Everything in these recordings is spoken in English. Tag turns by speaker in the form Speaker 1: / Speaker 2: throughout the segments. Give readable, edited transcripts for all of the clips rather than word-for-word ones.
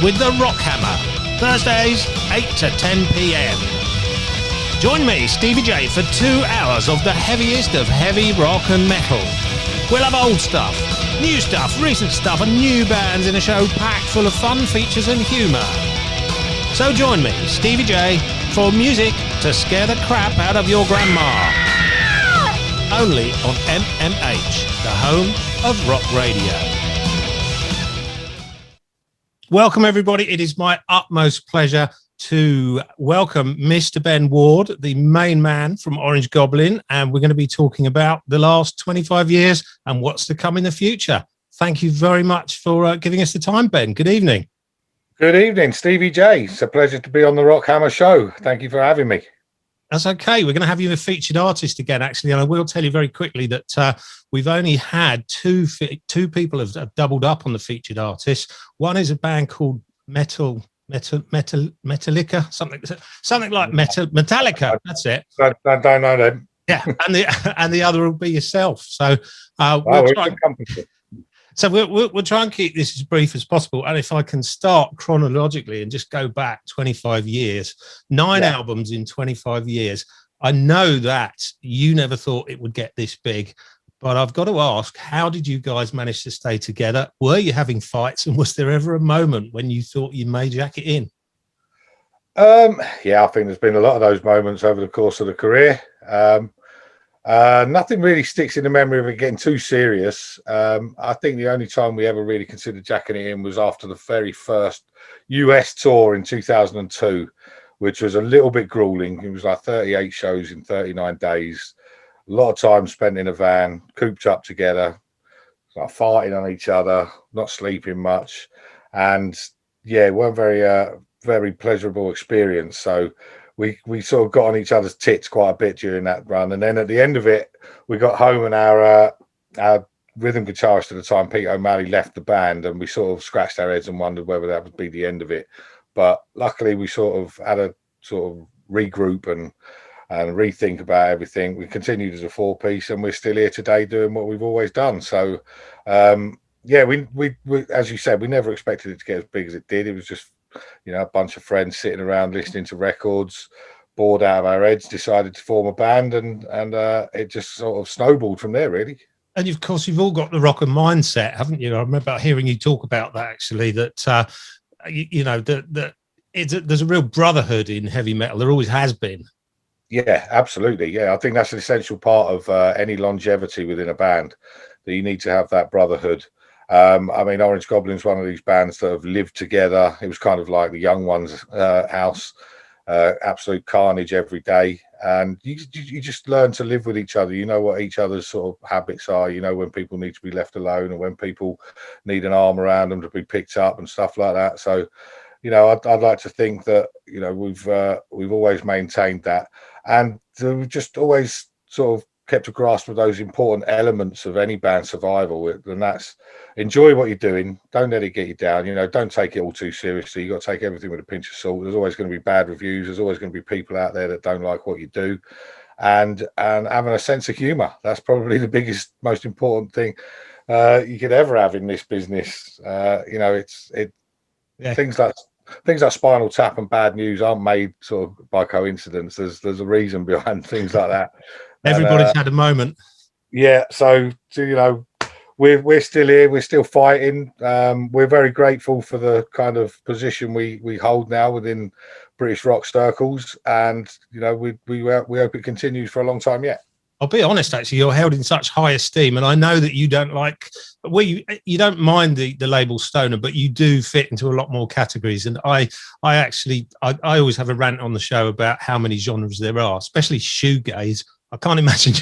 Speaker 1: with the Rockhammer, Thursdays 8 to 10 p.m. Join me, Stevie J, for 2 hours of the heaviest of heavy rock and metal. We'll have old stuff, new stuff, recent stuff, and new bands in a show packed full of fun, features and humour. So join me, Stevie J, for music to scare the crap out of your grandma. Only on MMH, the home of rock radio. Welcome, everybody. It is my utmost pleasure to welcome Mr. Ben Ward, the main man from Orange Goblin, and we're going to be talking about the last 25 years and what's to come in the future. Thank you very much for giving us the time, Ben. Good evening.
Speaker 2: Good evening, Stevie J. It's a pleasure to be on the Rockhammer show. Thank you for having me.
Speaker 1: That's okay. We're going to have you a featured artist again, actually, and I will tell you very quickly that we've only had two people have doubled up on the featured artist. One is a band called Metallica, something like Metallica. That's it.
Speaker 2: Don't know them.
Speaker 1: Yeah, and the other will be yourself. So we'll try and keep this as brief as possible. And if I can start chronologically and just go back 25 years, 9 albums in 25 years. I know that you never thought it would get this big, but I've got to ask, how did you guys manage to stay together? Were you having fights? And was there ever a moment when you thought you may jack it in?
Speaker 2: Yeah, I think there's been a lot of those moments over the course of the career. Nothing really sticks in the memory of it getting too serious. I think the only time we ever really considered jacking it in was after the very first US tour in 2002, which was a little bit grueling. It was like 38 shows in 39 days. A lot of time spent in a van, cooped up together, like fighting on each other, not sleeping much. And yeah, it weren't very pleasurable experience. So we sort of got on each other's tits quite a bit during that run. And then at the end of it, we got home and our rhythm guitarist at the time, Pete O'Malley, left the band, and we sort of scratched our heads and wondered whether that would be the end of it. But luckily we sort of had a sort of regroup and rethink about everything. We continued as a 4-piece, and we're still here today doing what we've always done. So yeah, we as you said, we never expected it to get as big as it did. It was just, you know, a bunch of friends sitting around listening to records, bored out of our heads, decided to form a band, and it just sort of snowballed from there, really.
Speaker 1: And of course, you've all got the rock and mindset, haven't you? I remember hearing you talk about that, actually, that there's a real brotherhood in heavy metal. There always has been.
Speaker 2: Yeah, absolutely. Yeah, I think that's an essential part of any longevity within a band, that you need to have that brotherhood. I mean, Orange Goblin's one of these bands that have lived together. It was kind of like the young ones' house, absolute carnage every day. And you just learn to live with each other. You know what each other's sort of habits are. You know when people need to be left alone and when people need an arm around them to be picked up and stuff like that. So, you know, I'd like to think that, you know, we've always maintained that. And we've just always sort of kept a grasp of those important elements of any band survival, and that's enjoy what you're doing, don't let it get you down, you know, don't take it all too seriously. You got to take everything with a pinch of salt. There's always going to be bad reviews, there's always going to be people out there that don't like what you do, and having a sense of humor. That's probably the biggest, most important thing you could ever have in this business. You know, things like Spinal Tap and bad news aren't made sort of by coincidence. There's a reason behind things like that.
Speaker 1: Everybody's had a moment.
Speaker 2: Yeah, so you know, we're still here, we're still fighting. We're very grateful for the kind of position we hold now within British rock circles, and you know, we hope it continues for a long time yet.
Speaker 1: I'll be honest, actually, you're held in such high esteem, and I know that you don't like, well, you don't mind the label stoner, but you do fit into a lot more categories. And I always have a rant on the show about how many genres there are, especially shoegaze. I can't imagine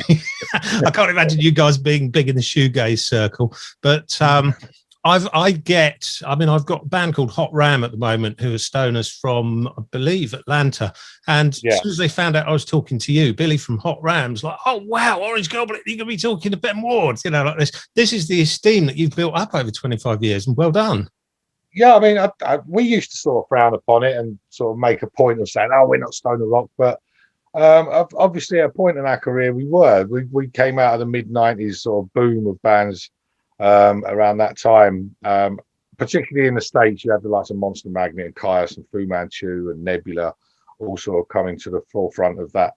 Speaker 1: you guys being big in the shoegaze circle, but I've got a band called Hot Ram at the moment who are stoners from, I believe, Atlanta. And as soon as they found out I was talking to you, Billy from Hot Ram's like, oh, wow, Orange Goblin, you're going to be talking to Ben Ward, you know, like this. This is the esteem that you've built up over 25 years, and well done.
Speaker 2: Yeah, I mean, we used to sort of frown upon it and sort of make a point of saying, oh, we're not stoner rock, but obviously at a point in our career we came out of the mid-90s sort of boom of bands around that time, particularly in the States, you had the likes of Monster Magnet and Caius and Fu Manchu and Nebula all sort of coming to the forefront of that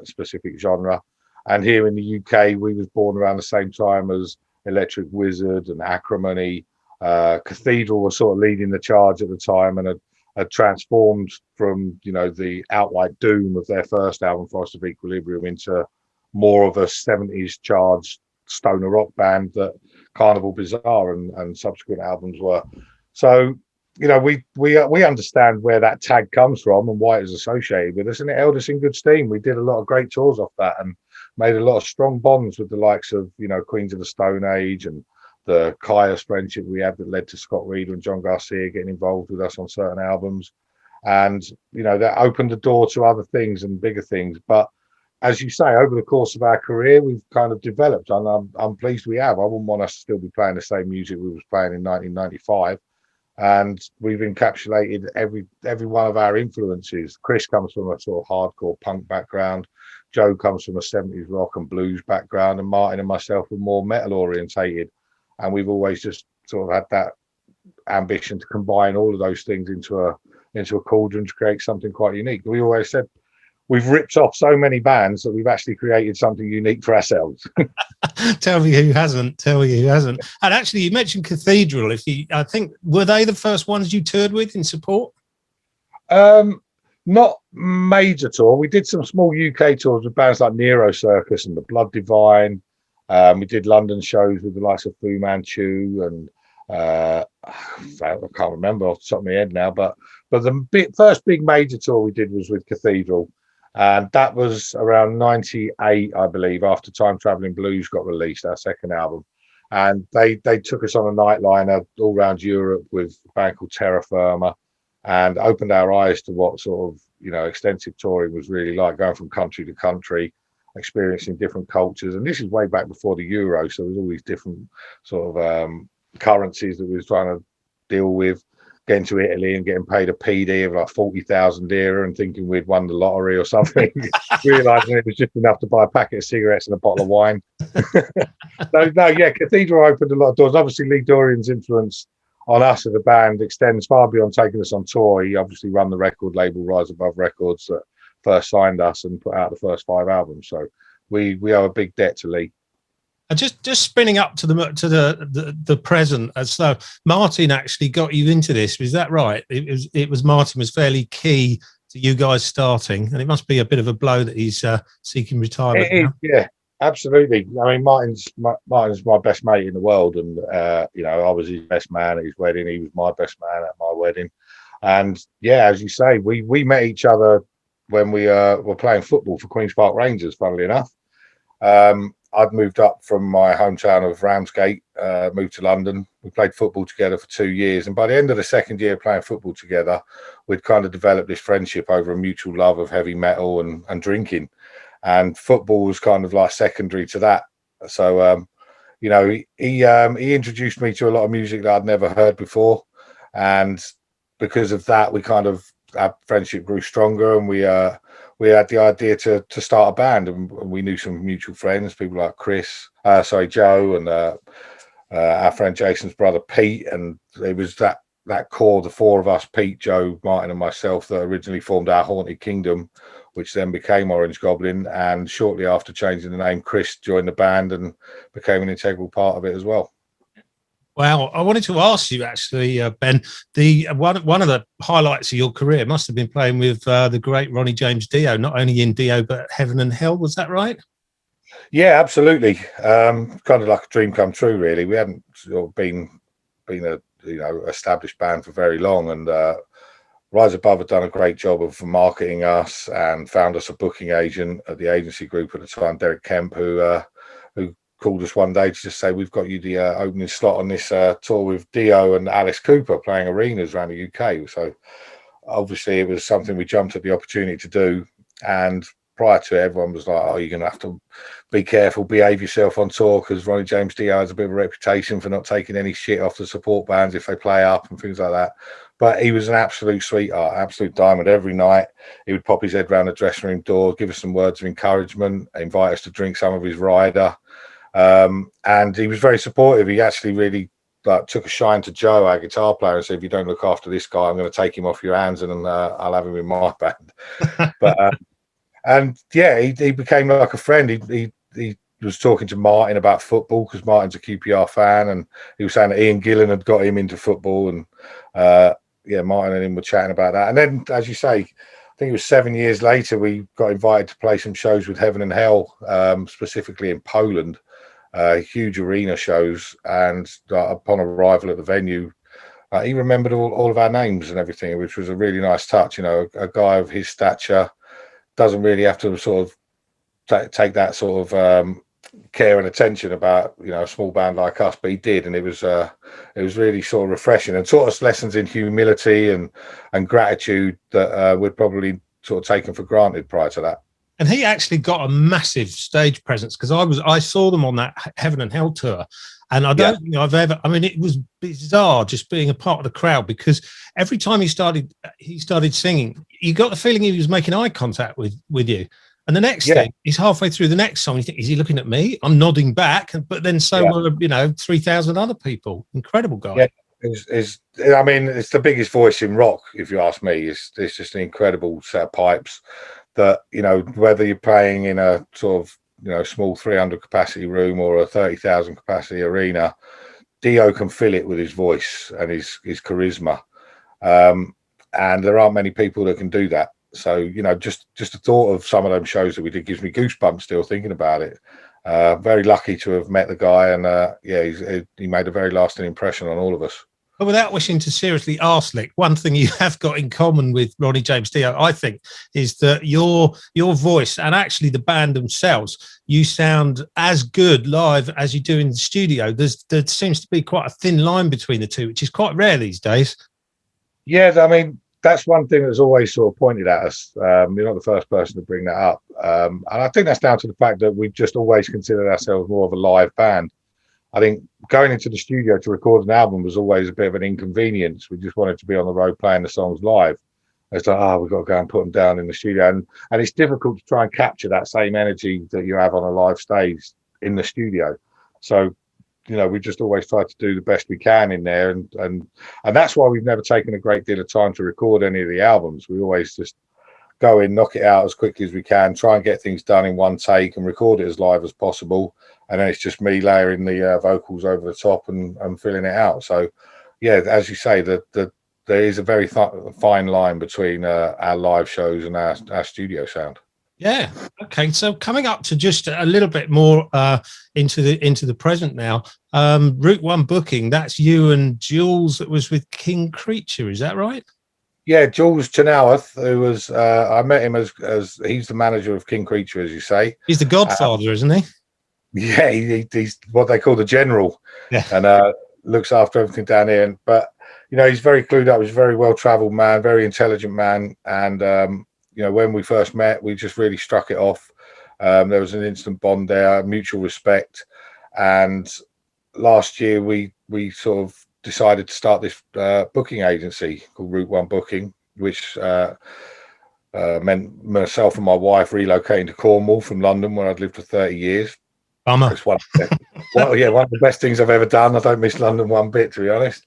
Speaker 2: specific genre. And here in the UK, we was born around the same time as Electric Wizard and Acrimony. Cathedral was sort of leading the charge at the time and had transformed from, you know, the outright doom of their first album, Forest of Equilibrium, into more of a 70s charged stoner rock band that Carnival Bizarre and subsequent albums were. So, you know, we understand where that tag comes from and why it is associated with us, and it held us in good steam. We did a lot of great tours off that and made a lot of strong bonds with the likes of, you know, Queens of the Stone Age and the Caius friendship we had that led to Scott Reeder and John Garcia getting involved with us on certain albums. And, you know, that opened the door to other things and bigger things. But as you say, over the course of our career, we've kind of developed, and I'm pleased we have. I wouldn't want us to still be playing the same music we was playing in 1995. And we've encapsulated every one of our influences. Chris comes from a sort of hardcore punk background. Joe comes from a 70s rock and blues background, and Martin and myself were more metal orientated. And we've always just sort of had that ambition to combine all of those things into a cauldron to create something quite unique. We always said we've ripped off so many bands that we've actually created something unique for ourselves.
Speaker 1: Tell me who hasn't. Tell me who hasn't. And actually, you mentioned Cathedral. I think, were they the first ones you toured with in support?
Speaker 2: Not major tour. We did some small UK tours with bands like Nero Circus and the Blood Divine. We did London shows with the likes of Fu Manchu and I can't remember off the top of my head now, but the first big major tour we did was with Cathedral. And that was around 98, I believe, after Time Traveling Blues got released, our second album. And they took us on a nightliner all around Europe with a band called Terra Firma and opened our eyes to what sort of, you know, extensive touring was really like, going from country to country, experiencing different cultures. And this is way back before the Euro, so there's all these different sort of currencies that we were trying to deal with. Getting to Italy and getting paid a PD of like 40,000 lira and thinking we'd won the lottery or something, realizing it was just enough to buy a packet of cigarettes and a bottle of wine. Cathedral opened a lot of doors. Obviously, Lee Dorian's influence on us as a band extends far beyond taking us on tour. He obviously ran the record label Rise Above Records that first signed us and put out the first 5 albums. So we owe a big debt to Lee.
Speaker 1: And just spinning up to the present, so Martin actually got you into this. Was that right? It was Martin was fairly key to you guys starting, and it must be a bit of a blow that he's seeking retirement.
Speaker 2: It is, yeah, absolutely. I mean, Martin's my best mate in the world, and you know, I was his best man at his wedding. He was my best man at my wedding, and yeah, as you say, we met each other when we were playing football for Queen's Park Rangers. Funnily enough. I'd moved up from my hometown of Ramsgate, moved to London. We played football together for 2 years. And by the end of the second year playing football together, we'd kind of developed this friendship over a mutual love of heavy metal and drinking. And football was kind of like secondary to that. So, you know, he introduced me to a lot of music that I'd never heard before. And because of that, our friendship grew stronger, and we had the idea to start a band, and we knew some mutual friends, people like Joe, and our friend Jason's brother Pete, and it was that core, the 4 of us, Pete, Joe, Martin, and myself, that originally formed our Haunted Kingdom, which then became Orange Goblin. And shortly after changing the name, Chris joined the band and became an integral part of it as well.
Speaker 1: Wow, I wanted to ask you actually, Ben. The one of the highlights of your career must have been playing with the great Ronnie James Dio, not only in Dio but Heaven and Hell. Was that right?
Speaker 2: Yeah, absolutely. Kind of like a dream come true, really. We hadn't sort of been a established band for very long, and Rise Above had done a great job of marketing us and found us a booking agent at the agency group at the time, Derek Kemp, who called us one day to just say, we've got you the opening slot on this tour with Dio and Alice Cooper playing arenas around the UK. So obviously it was something we jumped at the opportunity to do. And prior to it, everyone was like, oh, you're going to have to be careful, behave yourself on tour, because Ronnie James Dio has a bit of a reputation for not taking any shit off the support bands if they play up and things like that. But he was an absolute sweetheart, absolute diamond. Every night he would pop his head round the dressing room door, give us some words of encouragement, invite us to drink some of his rider. And he was very supportive. He actually really took a shine to Joe, our guitar player, and said, if you don't look after this guy, I'm going to take him off your hands and I'll have him in my band. But and yeah, he became like a friend. He was talking to Martin about football, because Martin's a QPR fan, and he was saying that Ian Gillan had got him into football, and yeah, Martin and him were chatting about that. And then, as you say, I think it was 7 years later, we got invited to play some shows with Heaven and Hell, specifically in Poland, huge arena shows. And upon arrival at the venue, he remembered all of our names and everything, which was a really nice touch. You know, a guy of his stature doesn't really have to sort of take that sort of care and attention about, you know, a small band like us, but he did, and it was really sort of refreshing and taught us lessons in humility and gratitude that we'd probably sort of taken for granted prior to that.
Speaker 1: And he actually got a massive stage presence, because I saw them on that Heaven and Hell tour, and I don't think I've ever, I mean, it was bizarre just being a part of the crowd, because every time he started singing, you got the feeling he was making eye contact with you. And the next thing, he's halfway through the next song, you think, is he looking at me? I'm nodding back, but then so were, you know, 3,000 other people. Incredible guy.
Speaker 2: Yeah, I mean, it's the biggest voice in rock, if you ask me. It's just an incredible set of pipes that, you know, whether you're playing in a sort of, you know, small 300 capacity room or a 30,000 capacity arena, Dio can fill it with his voice and his charisma. And there aren't many people that can do that. So, you know, just the thought of some of them shows that we did gives me goosebumps still thinking about it. Very lucky to have met the guy, and yeah, he made a very lasting impression on all of us.
Speaker 1: But without wishing to seriously arse-lick, one thing you have got in common with Ronnie James Dio, I think, is that your voice and actually the band themselves, you sound as good live as you do in the studio. There seems to be quite a thin line between the two, which is quite rare these days.
Speaker 2: Yeah, I mean, that's one thing that's always sort of pointed at us. You're not the first person to bring that up. And I think that's down to the fact that we've just always considered ourselves more of a live band. I think going into the studio to record an album was always a bit of an inconvenience. We just wanted to be on the road playing the songs live. It's like, we've got to go and put them down in the studio. And it's difficult to try and capture that same energy that you have on a live stage in the studio. So, you know, we just always try to do the best we can in there, and that's why we've never taken a great deal of time to record any of the albums. We always just go in, knock it out as quickly as we can, try and get things done in one take and record it as live as possible, and then it's just me layering the vocals over the top and filling it out. So yeah, as you say, there is a very fine line between our live shows and our studio sound.
Speaker 1: Yeah. Okay. So coming up to just a little bit more into the present now. Route One booking. That's you and Jules. That was with King Creature. Is that right? Yeah,
Speaker 2: Jules Chanawath, who was I met him as he's the manager of King Creature, as you say.
Speaker 1: He's the godfather, isn't he?
Speaker 2: Yeah, he's what they call the general, and looks after everything down here. But you know, he's very clued up. He's a very well-travelled man, very intelligent man, and you know, when we first met, we just really struck it off. There was an instant bond there, mutual respect. And last year, we sort of decided to start this booking agency called Route One Booking, which meant myself and my wife relocating to Cornwall from London, where I'd lived for 30 years.
Speaker 1: Bummer.
Speaker 2: It's one of the best things I've ever done. I don't miss London one bit, to be honest.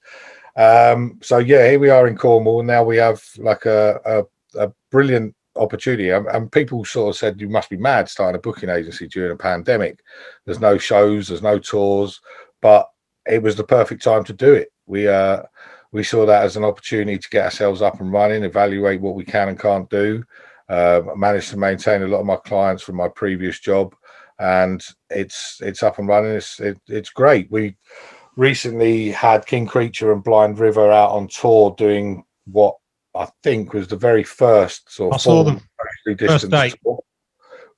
Speaker 2: So yeah, here we are in Cornwall. Now we have like a brilliant opportunity, and people sort of said, you must be mad starting a booking agency during a pandemic. There's no shows, there's no tours, but it was the perfect time to do it. We saw that as an opportunity to get ourselves up and running, evaluate what we can and can't do. I managed to maintain a lot of my clients from my previous job, and it's up and running. It's great. We recently had King Creature and Blind River out on tour doing what I think was the very first sort of full distance tour,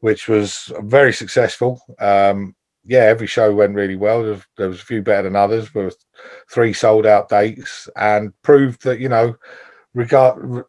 Speaker 2: which was very successful. Yeah, every show went really well. There was a few better than others, but 3 sold out dates, and proved that, you know, regardless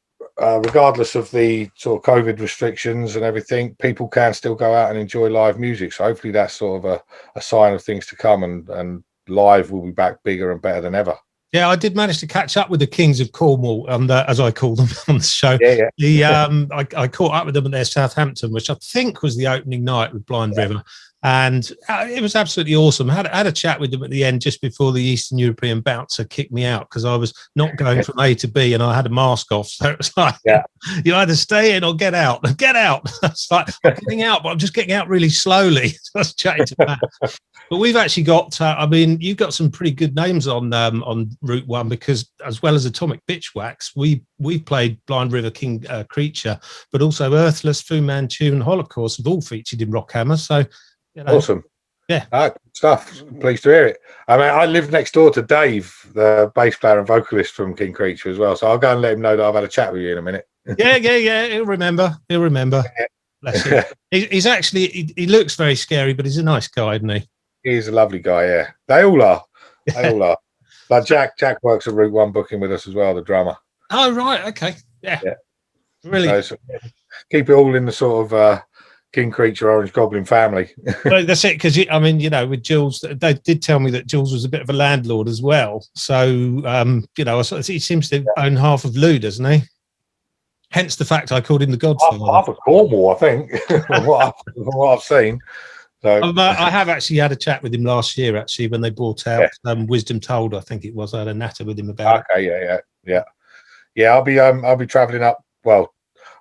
Speaker 2: of the sort of COVID restrictions and everything, people can still go out and enjoy live music. So hopefully that's sort of a sign of things to come, and live will be back bigger and better than ever.
Speaker 1: Yeah, I did manage to catch up with the Kings of Cornwall, as I call them on the show.
Speaker 2: Yeah.
Speaker 1: I caught up with them at their Southampton, which I think was the opening night with Blind River. And it was absolutely awesome. I had a chat with them at the end just before the Eastern European bouncer kicked me out because I was not going from A to B and I had a mask off. So it was like, you either stay in or get out. Get out. It's like, I'm getting out, but I'm just getting out really slowly. So I was chatting to Matt. But we've actually got, I mean, you've got some pretty good names on Route 1 because as well as Atomic Bitchwax, we've played Blind River King Creature, but also Earthless, Fu Manchu and Holocaust have all featured in Rockhammer. So, you know,
Speaker 2: awesome.
Speaker 1: Yeah.
Speaker 2: Good stuff. Pleased to hear it. I mean, I live next door to Dave, the bass player and vocalist from King Creature as well. So I'll go and let him know that I've had a chat with you in a minute.
Speaker 1: Yeah. He'll remember. Bless him. He's actually, he looks very scary, but he's a nice guy, isn't he?
Speaker 2: He's a lovely guy, yeah. They all are. They all are. But Jack works at Route 1 booking with us as well, the drummer.
Speaker 1: Oh, right. Okay. Yeah. Really.
Speaker 2: So keep it all in the sort of King Creature, Orange Goblin family.
Speaker 1: Well, that's it. Because, I mean, you know, with Jules, they did tell me that Jules was a bit of a landlord as well. So, you know, he seems to own half of Lou, doesn't he? Hence the fact I called him the Godfather.
Speaker 2: Half of Cornwall, I think, from what I've seen. So
Speaker 1: I have actually had a chat with him last year, actually, when they brought out Wisdom Told, I think it was. I had a natter with him about
Speaker 2: it. Okay, yeah. I'll be travelling up, well,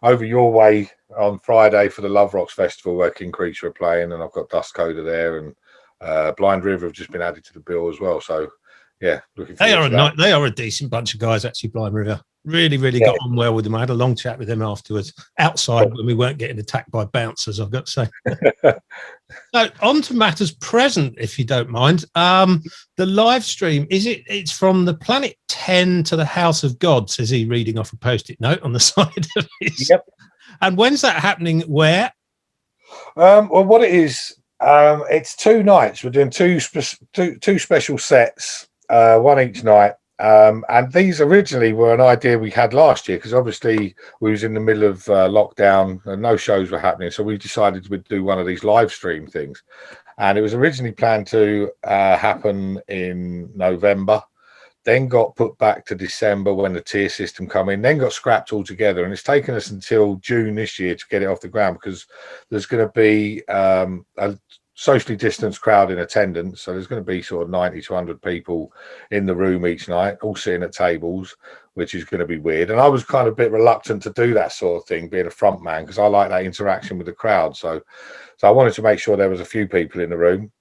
Speaker 2: over your way on Friday for the Love Rocks Festival where King Creature are playing, and I've got Dust Coda there, and Blind River have just been added to the bill as well. So, yeah, looking forward to that.
Speaker 1: They are a decent bunch of guys, actually, Blind River. Really got on well with them. I had a long chat with them afterwards, outside when we weren't getting attacked by bouncers, I've got to say. So on to matters present, if you don't mind. The live stream, it's from the Planet 10 to the House of God, says he, reading off a post-it note on the side of his. Yep. And when's that happening? Where?
Speaker 2: Well, what it is, it's 2 nights. We're doing two special sets, one each night. And these originally were an idea we had last year because obviously we was in the middle of lockdown and no shows were happening, so we decided we'd do one of these live stream things. And it was originally planned to happen in November, then got put back to December when the tier system come in, then got scrapped altogether, and it's taken us until June this year to get it off the ground because there's going to be a socially distanced crowd in attendance, so there's going to be sort of 90 to 100 people in the room each night, all sitting at tables, which is going to be weird. And I was kind of a bit reluctant to do that sort of thing, being a front man, because I like that interaction with the crowd. So I wanted to make sure there was a few people in the room.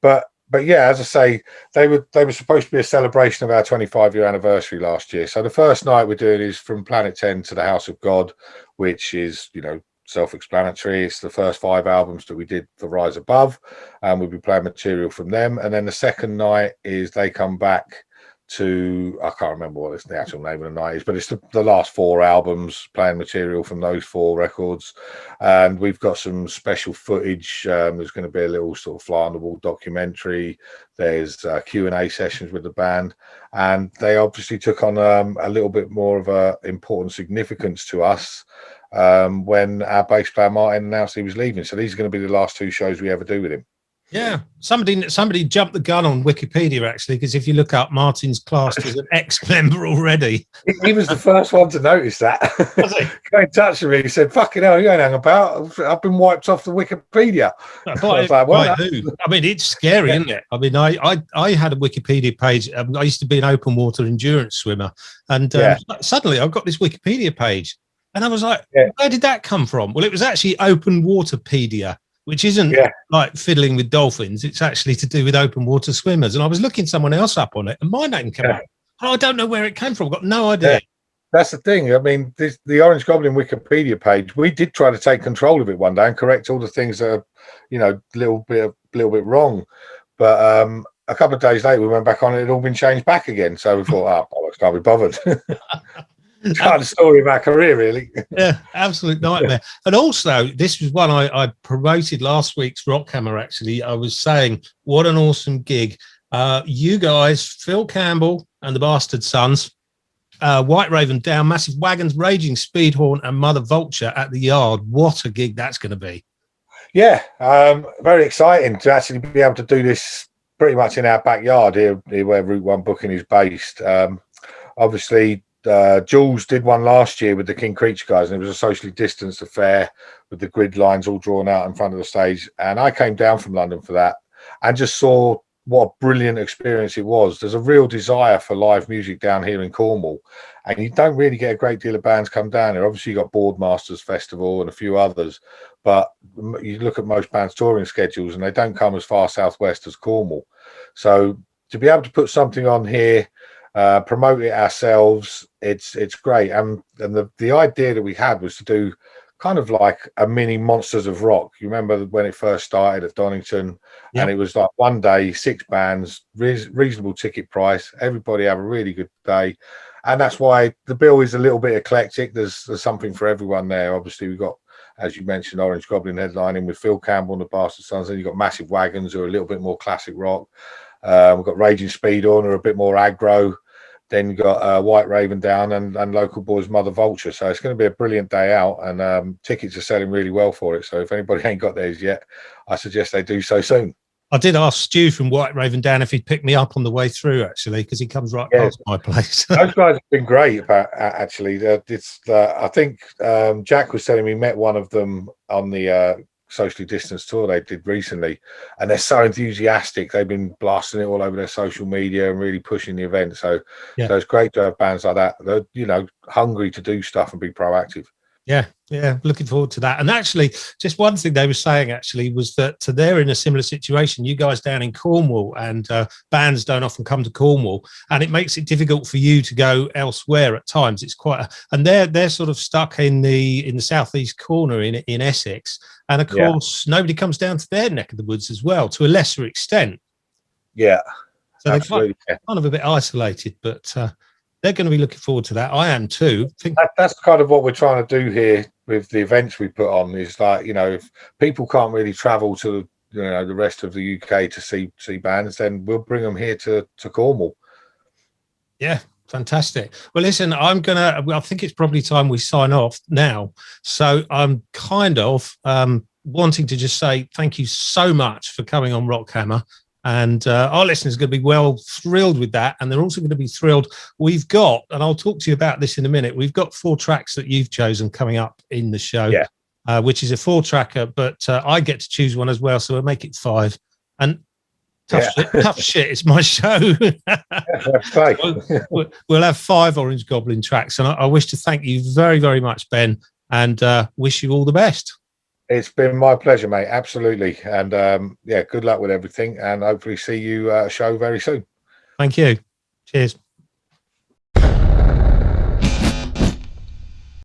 Speaker 2: But yeah, as I say, they were supposed to be a celebration of our 25-year anniversary last year. So the first night we're doing is from Planet 10 to the House of God, which is, you know, self-explanatory. It's the first 5 albums that we did for Rise Above, and we'll be playing material from them. And then the second night is they come back to, I can't remember what the actual name of the night is, but it's the last 4 albums, playing material from those 4 records. And we've got some special footage. There's going to be a little sort of fly on the wall documentary. There's Q&A sessions with the band, and they obviously took on a little bit more of a important significance to us when our bass player Martin announced he was leaving. So these are going to be the last 2 shows we ever do with him.
Speaker 1: Yeah, somebody jumped the gun on Wikipedia, actually, because if you look up, Martin's classed as an ex-member already.
Speaker 2: He was the first one to notice that. Got in touch with me, he said, "Fucking hell, you ain't hung about. I've been wiped off the Wikipedia."
Speaker 1: I was like, "Well, who?" I mean, it's scary, isn't it? I mean, I had a Wikipedia page. I used to be an open water endurance swimmer, and suddenly I've got this Wikipedia page. And I was like, where did that come from? Well, it was actually Open Waterpedia, which isn't like fiddling with dolphins. It's actually to do with open water swimmers. And I was looking someone else up on it, and my name came up. Oh, I don't know where it came from. I've got no idea.
Speaker 2: Yeah. That's the thing. I mean, the Orange Goblin Wikipedia page, we did try to take control of it one day and correct all the things that are, you know, a little bit wrong. But a couple of days later, we went back on it. It had all been changed back again. So we thought, bollocks, can't be bothered. Kind of story of our career, really.
Speaker 1: Yeah, absolute nightmare. And also, this was one I promoted last week's Rockhammer, actually. I was saying, what an awesome gig. You guys, Phil Campbell and the Bastard Sons, White Raven Down, Massive Wagons, Raging Speedhorn, and Mother Vulture at the Yard. What a gig that's going to be.
Speaker 2: Yeah, very exciting to actually be able to do this pretty much in our backyard here where Route 1 booking is based. Obviously, Jules did one last year with the King Creature guys, and it was a socially distanced affair with the grid lines all drawn out in front of the stage. And I came down from London for that and just saw what a brilliant experience it was. There's a real desire for live music down here in Cornwall, and you don't really get a great deal of bands come down here. Obviously, you got Boardmasters Festival and a few others, but you look at most bands' touring schedules, and they don't come as far southwest as Cornwall. So to be able to put something on here, promote it ourselves, it's great. And the idea that we had was to do kind of like a mini Monsters of Rock. You remember when it first started at Donington? Yep. And it was like one day, 6 bands, reasonable ticket price, everybody have a really good day. And that's why the bill is a little bit eclectic. There's something for everyone there. Obviously, we've got, as you mentioned, Orange Goblin headlining with Phil Campbell and the Bastard Sons. Then you've got Massive Wagons, who are a little bit more classic rock. We've got Raging Speedhorn, who are a bit more aggro. Then you've got White Raven down and local boys Mother Vulture. So it's going to be a brilliant day out, and tickets are selling really well for it. So if anybody ain't got theirs yet, I suggest they do so soon.
Speaker 1: I did ask Stu from White Raven down if he'd pick me up on the way through, actually, because he comes right past my place.
Speaker 2: Those guys have been great about actually. I think Jack was telling me he met one of them on the socially distanced tour they did recently, and they're so enthusiastic. They've been blasting it all over their social media and really pushing the event. So it's great to have bands like that. They're hungry to do stuff and be proactive.
Speaker 1: Yeah, looking forward to that. And actually, just one thing they were saying actually was that they're in a similar situation. You guys down in Cornwall, and bands don't often come to Cornwall, and it makes it difficult for you to go elsewhere at times. It's quite and they're sort of stuck in the southeast corner in Essex, and of course nobody comes down to their neck of the woods as well, to a lesser extent.
Speaker 2: Yeah,
Speaker 1: so they're kind of a bit isolated, but they're going to be looking forward to that. I am too.
Speaker 2: That's kind of what we're trying to do here with the events we put on. Is like, if people can't really travel to the rest of the UK to see bands, then we'll bring them here to Cornwall.
Speaker 1: Yeah, fantastic. Well, listen, I think it's probably time we sign off now. So I'm kind of wanting to just say thank you so much for coming on Rockhammer. And our listeners are going to be well thrilled with that. And they're also going to be thrilled. We've got, and I'll talk to you about this in a minute, we've got 4 tracks that you've chosen coming up in the show, which is a 4-tracker, but I get to choose one as well. So we'll make it 5. And tough shit, it's my show. We'll have 5 Orange Goblin tracks. And I wish to thank you very, very much, Ben, and wish you all the best.
Speaker 2: It's been my pleasure, mate. Absolutely. And good luck with everything, and hopefully see you at a show very soon.
Speaker 1: Thank you. Cheers.